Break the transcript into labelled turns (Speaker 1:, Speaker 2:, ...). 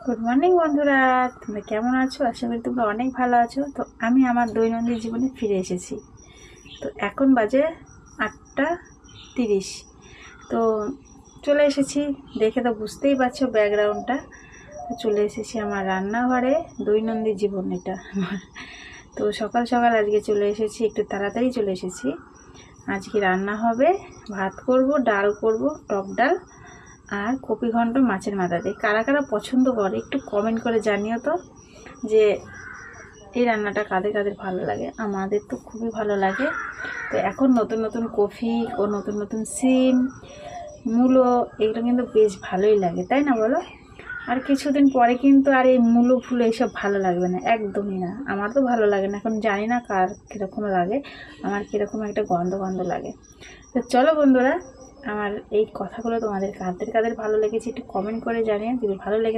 Speaker 1: Good morning বন্ধুরা, তোমরা কেমন আছো? আশা করি তোমরা অনেক ভালো আছো। তো আমি আমার দৈনন্দিন জীবনে ফিরে এসেছি। তো এখন বাজে 8:30। তো চলে এসেছি, দেখে তো বুঝতেই পারছো ব্যাকগ্রাউন্ডটা। তো চলে এসেছি আমার রান্নাঘরে। দৈনন্দিন জীবন এটা আমার। তো সকাল সকাল আজকে চলে এসেছি, একটু তাড়াতাড়ি চলে এসেছি। আজকে রান্না হবে, ভাত করব, ডাল করব, টক ডাল আর কপি ঘন্ট মাছের মাথা দিয়ে। কারা কারা পছন্দ করে একটু কমেন্ট করে জানিও তো, যে এই রান্নাটা কাদের কাদের ভালো লাগে। আমাদের তো খুবই ভালো লাগে। তো এখন নতুন নতুন কফি ও নতুন নতুন সিম, মূলো, এগুলো কিন্তু বেশ ভালোই লাগে, তাই না বলো? আর কিছুদিন পরে কিন্তু আর এই মূলো ফুলো এইসব ভালো লাগবে না, একদমই না। আমার তো ভালো লাগে না, এখন জানি না কার কীরকম লাগে। আমার কীরকম একটা গন্ধ গন্ধ লাগে। তো চলো বন্ধুরা, আমার এই কথাগুলো তোমাদের কাদের কাদের ভালো লেগেছে একটু কমেন্ট করে জানিয়ে, যদি ভালো লেগে